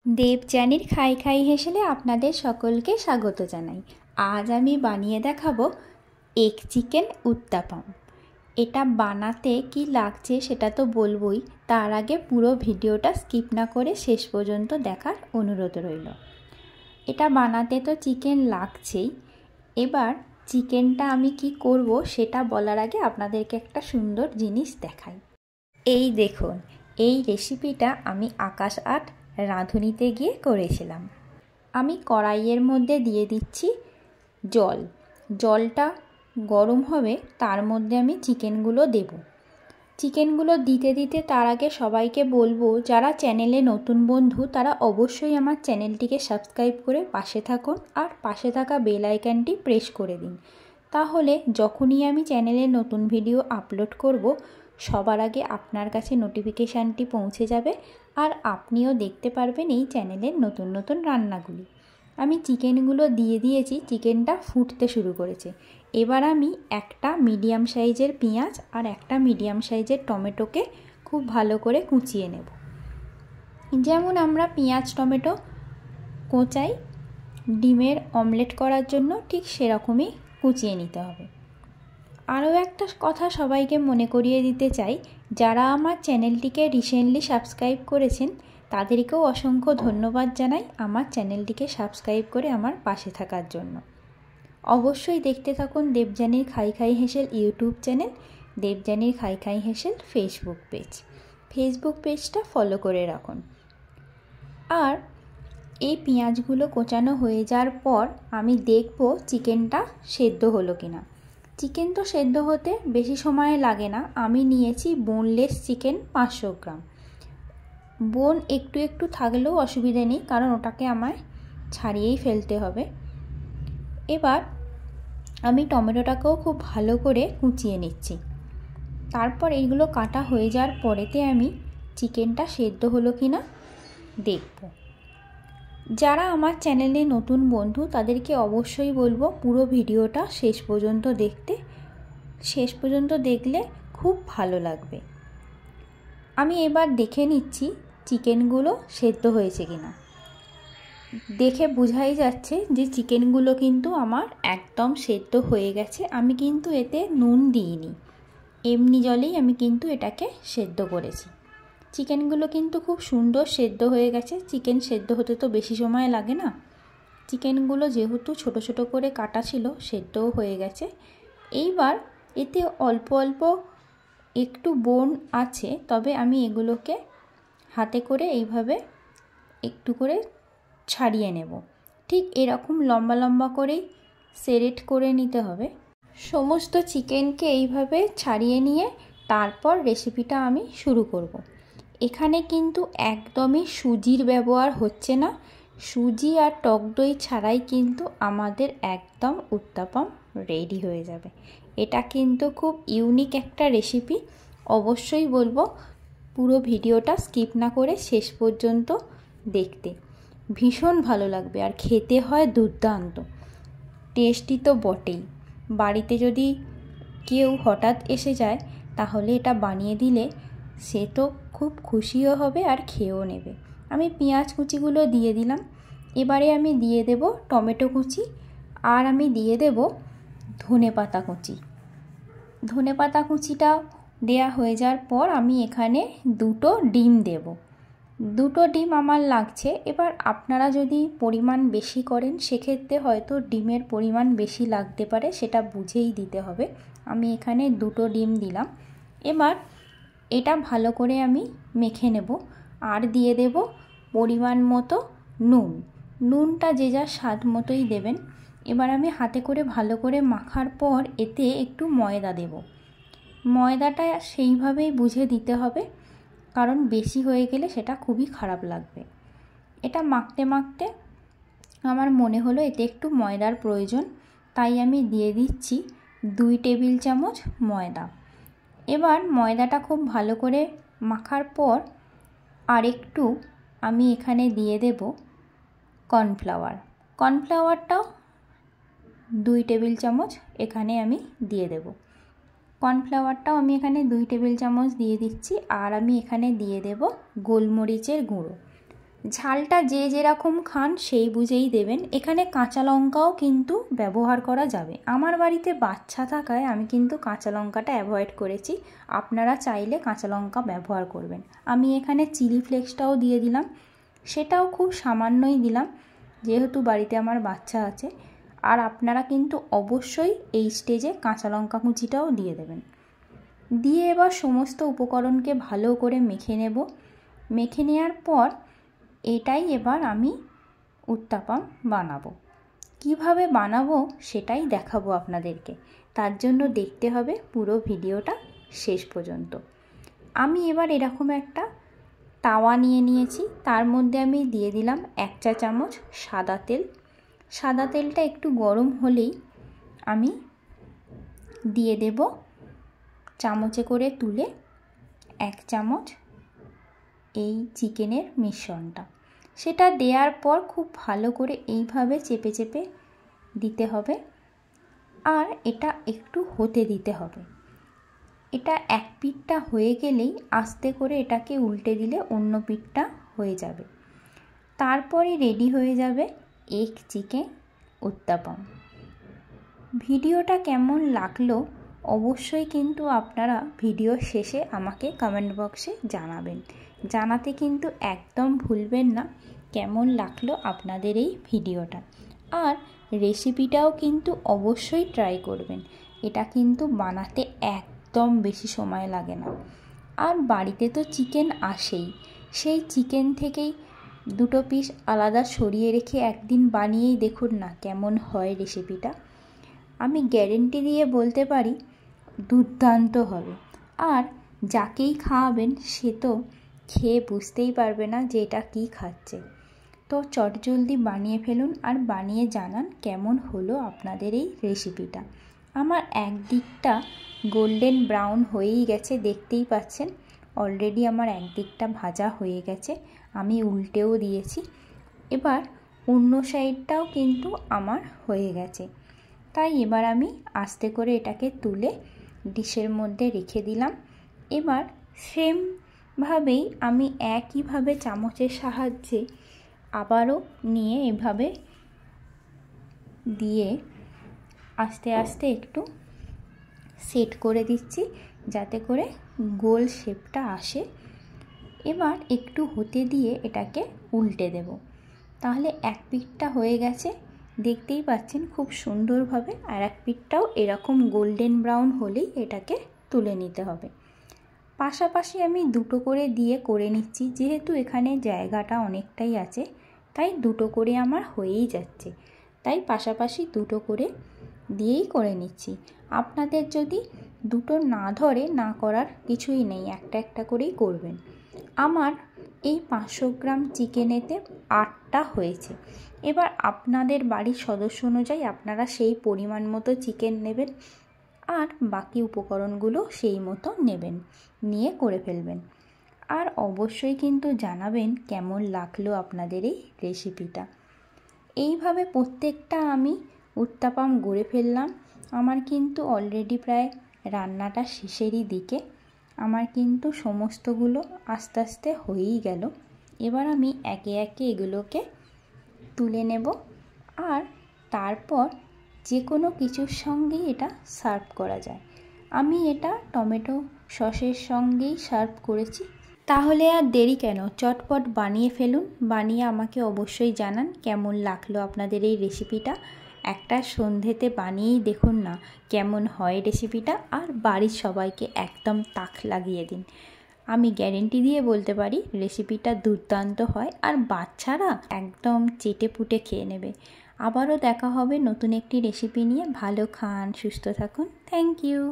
দেবযানীর খাই খাই হেসেলে আপনাদের সকলকে স্বাগত জানাই। আজ আমি বানিয়ে দেখাবো এগ চিকেন উত্তাপাম। এটা বানাতে কি লাগছে সেটা তো বলবোই, তার আগে পুরো ভিডিওটা স্কিপ না করে শেষ পর্যন্ত দেখার অনুরোধ রইল। এটা বানাতে তো চিকেন লাগছেই। এবার চিকেনটা আমি কি করব সেটা বলার আগে আপনাদেরকে একটা সুন্দর জিনিস দেখাই। এই দেখুন, এই রেসিপিটা আমি আকাশ আট রাঁধুনিতে গিয়ে করেছিলাম। আমি কড়াইয়ের মধ্যে দিয়ে দিচ্ছি জল। জলটা গরম হবে, তার মধ্যে আমি চিকেনগুলো দেব। চিকেনগুলো দিতে দিতে তার আগে সবাইকে বলবো, যারা চ্যানেলে নতুন বন্ধু তারা অবশ্যই আমার চ্যানেলটিকে সাবস্ক্রাইব করে পাশে থাকুন আর পাশে থাকা বেল আইকনটি প্রেস করে দিন। তাহলে যখনই আমি চ্যানেলে নতুন ভিডিও আপলোড করব সবার আগে আপনার কাছে নোটিফিকেশানটি পৌঁছে যাবে আর আপনিও দেখতে পারবেন এই চ্যানেলের নতুন নতুন রান্নাগুলি। আমি চিকেনগুলো দিয়ে দিয়েছি, চিকেনটা ফুটতে শুরু করেছে। এবার আমি একটা মিডিয়াম সাইজের পেঁয়াজ আর একটা মিডিয়াম সাইজের টমেটোকে খুব ভালো করে কুচিয়ে নেব। যেমন আমরা পেঁয়াজ টমেটো কোঁচাই ডিমের অমলেট করার জন্য, ঠিক সেরকমই কুচিয়ে নিতে হবে। আরও একটা কথা সবাইকে মনে করিয়ে দিতে চাই, যারা আমার চ্যানেলটিকে রিসেন্টলি সাবস্ক্রাইব করেছেন তাদেরকেও অসংখ্য ধন্যবাদ জানাই আমার চ্যানেলটিকে সাবস্ক্রাইব করে আমার পাশে থাকার জন্য। অবশ্যই দেখতে থাকুন দেবযানীর খাই খাই হেসেল ইউটিউব চ্যানেল, দেবযানীর খাই খাই হেসেল ফেসবুক পেজ। ফেসবুক পেজটা ফলো করে রাখুন। আর এই পেঁয়াজগুলো কোচানো হয়ে যাওয়ার পর আমি দেখব চিকেনটা সেদ্ধ হলো কিনা। চিকেন তো সেদ্ধ হতে বেশি সময় লাগে না। আমি নিয়েছি বোনলেস চিকেন 500 গ্রাম। বোন একটু একটু থাকলেও অসুবিধে নেই, কারণ ওটাকে আমায় ছাড়িয়েই ফেলতে হবে। এবার আমি টমেটোটাকেও খুব ভালো করে কুচিয়ে নিচ্ছি। তারপর এইগুলো কাটা হয়ে যাওয়ার পরেতে আমি চিকেনটা সেদ্ধ হলো কিনা দেখব। যারা আমার চ্যানেলে নতুন বন্ধু তাদেরকে অবশ্যই বলবো পুরো ভিডিওটা শেষ পর্যন্ত দেখতে। শেষ পর্যন্ত দেখলে খুব ভালো লাগবে। আমি এবার দেখে নিচ্ছি চিকেনগুলো সেদ্ধ হয়েছে কিনা। দেখে বোঝাই যাচ্ছে যে চিকেনগুলো কিন্তু আমার একদম সেদ্ধ হয়ে গেছে। আমি কিন্তু এতে নুন দিইনি, এমনি জলেই আমি কিন্তু এটাকে সেদ্ধ করেছি। চিকেনগুলো কিন্তু খুব সুন্দর সেদ্ধ হয়ে গেছে। চিকেন সেদ্ধ হতে তো বেশি সময় লাগে না। চিকেনগুলো যেহেতু ছোট ছোট করে কাটা ছিল, সেদ্ধও হয়ে গেছে। এইবার এতে অল্প অল্প একটু বোন আছে, তবে আমি এগুলোকে হাতে করে এইভাবে একটু করে ছাড়িয়ে নেব। ঠিক এরকম লম্বা লম্বা করেই সেরেট করে নিতে হবে। সমস্ত চিকেনকে এইভাবে ছাড়িয়ে নিয়ে তারপর রেসিপিটা আমি শুরু করব। এখানে কিন্তু একদমই সুজির ব্যবহার হচ্ছে না। সুজি আর টক দই ছাড়াই কিন্তু আমাদের একদম উত্তাপাম রেডি হয়ে যাবে। এটা কিন্তু খুব ইউনিক একটা রেসিপি। অবশ্যই বলবো পুরো ভিডিওটা স্কিপ না করে শেষ পর্যন্ত দেখতে। ভীষণ ভালো লাগবে আর খেতে হয় দুর্দান্ত। টেস্টি তো বটেই। বাড়িতে যদি কেউ হঠাৎ এসে যায় তাহলে এটা বানিয়ে দিলে সে তো খুব খুশিও হবে আর খেয়েও নেবে। আমি পেঁয়াজ কুচিগুলো দিয়ে দিলাম। এবারে আমি দিয়ে দেব টমেটো কুচি আর আমি দিয়ে দেব ধনেপাতা কুচি। ধনেপাতা কুচিটা দেয়া হয়ে যাওয়ার পর আমি এখানে 2টো ডিম দেব। 2টো ডিম আমার লাগছে। এবার আপনারা যদি পরিমাণ বেশি করেন সেক্ষেত্রে হয়তো ডিমের পরিমাণ বেশি লাগতে পারে, সেটা বুঝেই দিতে হবে। আমি এখানে 2টো ডিম দিলাম। এবার এটা ভালো করে আমি মেখে নেব আর দিয়ে দেব পরিমাণ মতো নুন। নুনটা যে যার স্বাদ মতোই দেবেন। এবার আমি হাতে করে ভালো করে মাখার পর এতে একটু ময়দা দেব। ময়দাটা সেইভাবেই বুঝে দিতে হবে, কারণ বেশি হয়ে গেলে সেটা খুবই খারাপ লাগবে। এটা মাখতে মাখতে আমার মনে হলো এতে একটু ময়দার প্রয়োজন, তাই আমি দিয়ে দিচ্ছি 2 টেবিল চামচ ময়দা। এবার ময়দাটা খুব ভালো করে মাখার পর আর একটু আমি এখানে দিয়ে দেব কর্নফ্লাওয়ার। কর্নফ্লাওয়ারটাও 2 টেবিল চামচ এখানে আমি দিয়ে দেব। কর্নফ্লাওয়ারটাও আমি এখানে 2 টেবিল চামচ দিয়ে দিচ্ছি। আর আমি এখানে দিয়ে দেব গোলমরিচের গুঁড়ো। ঝালটা যে যেরকম খান সেই বুঝেই দেবেন। এখানে কাঁচা লঙ্কাও কিন্তু ব্যবহার করা যাবে। আমার বাড়িতে বাচ্চা থাকায় আমি কিন্তু কাঁচা লঙ্কাটা অ্যাভয়েড করেছি, আপনারা চাইলে কাঁচা লঙ্কা ব্যবহার করবেন। আমি এখানে চিলি ফ্লেক্সটাও দিয়ে দিলাম, সেটাও খুব সামান্যই দিলাম যেহেতু বাড়িতে আমার বাচ্চা আছে। আর আপনারা কিন্তু অবশ্যই এই স্টেজে কাঁচা লঙ্কা কুচিটাও দিয়ে দেবেন। দিয়ে এবার সমস্ত উপকরণকে ভালো করে মেখে নেব। মেখে নেওয়ার পর এটাই এবার আমি উত্তাপাম বানাবো। কিভাবে বানাবো সেটাই দেখাবো আপনাদেরকে, তার জন্য দেখতে হবে পুরো ভিডিওটা শেষ পর্যন্ত। আমি এবার এরকম একটা তাওয়া নিয়ে নিয়েছি, তার মধ্যে আমি দিয়ে দিলাম 1 চা চামচ সাদা তেল। সাদা তেলটা একটু গরম হলেই আমি দিয়ে দেব চামচে করে তুলে 1 চামচ এই চিকেনের মিশ্রণটা। সেটা দেওয়ার পর খুব ভালো করে এইভাবে চেপে চেপে দিতে হবে, আর এটা একটু হতে দিতে হবে। এটা এক পিঠটা হয়ে গেলেই আস্তে করে এটাকে উল্টে দিলে অন্য পিঠটা হয়ে যাবে। তারপরে রেডি হয়ে যাবে এগ চিকেন উত্তাপাম। ভিডিওটা কেমন লাগলো অবশ্যই কিন্তু আপনারা ভিডিও শেষে আমাকে কমেন্ট বক্সে জানাবেন। জানাতে কিন্তু একদম ভুলবেন না কেমন লাগলো আপনাদের এই ভিডিওটা। আর রেসিপিটাও কিন্তু অবশ্যই ট্রাই করবেন। এটা কিন্তু বানাতে একদম বেশি সময় লাগে না। আর বাড়িতে তো চিকেন আসেই, সেই চিকেন থেকেই 2 পিস আলাদা সরিয়ে রেখে একদিন বানিয়েই দেখুন না কেমন হয় রেসিপিটা। আমি গ্যারেন্টি দিয়ে বলতে পারি দুর্দান্ত হবে। আর যাকেই খাওয়াবেন সে তো খেয়ে বুঝতেই পারবে না যে এটা কী খাচ্ছে। তো চটজলদি বানিয়ে ফেলুন আর বানিয়ে জানান কেমন হলো আপনাদের এই রেসিপিটা। আমার একদিকটা গোল্ডেন ব্রাউন হয়েই গেছে, দেখতেই পাচ্ছেন অলরেডি আমার একদিকটা ভাজা হয়ে গেছে। আমি উল্টেও দিয়েছি। এবার অন্য সাইডটাও কিন্তু আমার হয়ে গেছে। তাই এবার আমি আস্তে করে এটাকে তুলে ডিশের মধ্যে রেখে দিলাম। এবার সেমভাবেই আমি একইভাবে চামচের সাহায্যে আবারও নিয়ে এভাবে দিয়ে আস্তে আস্তে একটু সেট করে দিচ্ছি যাতে করে গোল শেপটা আসে। এবার একটু হতে দিয়ে এটাকে উল্টে দেব। তাহলে এক পিঠটা হয়ে গেছে, দেখতেই পাচ্ছেন খুব সুন্দরভাবে। আর এক পিঠটাও এরকম গোল্ডেন ব্রাউন হলেই এটাকে তুলে নিতে হবে। পাশাপাশি আমি 2টো করে দিয়ে করে নিচ্ছি, যেহেতু এখানে জায়গাটা অনেকটাই আছে তাই 2টো করে আমার হয়েই যাচ্ছে। তাই পাশাপাশি 2টো করে দিয়েই করে নিচ্ছি। আপনাদের যদি 2টো না ধরে না করার কিছুই নেই, একটা একটা করেই করবেন। আমার এই 500 গ্রাম চিকেনেতে 8টা হয়েছে। এবার আপনাদের বাড়ির সদস্য অনুযায়ী আপনারা সেই পরিমাণ মতো চিকেন নেবেন আর বাকি উপকরণগুলো সেই মতো নেবেন, নিয়ে করে ফেলবেন। আর অবশ্যই কিন্তু জানাবেন কেমন লাগলো আপনাদের এই রেসিপিটা। এইভাবে প্রত্যেকটা আমি উত্তাপাম গড়ে ফেললাম। আমার কিন্তু অলরেডি প্রায় রান্নাটা শেষেরই দিকে। আমার কিন্তু সমস্তগুলো আস্তে আস্তে হয়েই গেল। এবার আমি একে একে এগুলোকে তুলে নেব আর তারপর যে কোনো কিছুর সঙ্গেই এটা সার্ভ করা যায়। আমি এটা টমেটো সসের সঙ্গেই সার্ভ করেছি। তাহলে আর দেরি কেন, চটপট বানিয়ে ফেলুন। বানিয়ে আমাকে অবশ্যই জানান কেমন লাগলো আপনাদের এই রেসিপিটা। একটা সন্ধেতে বানিয়েই দেখুন না কেমন হয় রেসিপিটা, আর বাড়ির সবাইকে একদম তাক লাগিয়ে দিন। আমি গ্যারেন্টি দিয়ে বলতে পারি রেসিপিটা দুর্দান্ত হয় আর বাচ্চারা একদম চেটে পুটে খেয়ে নেবে। আবারও দেখা হবে নতুন একটি রেসিপি নিয়ে। ভালো খান, সুস্থ থাকুন। Thank you.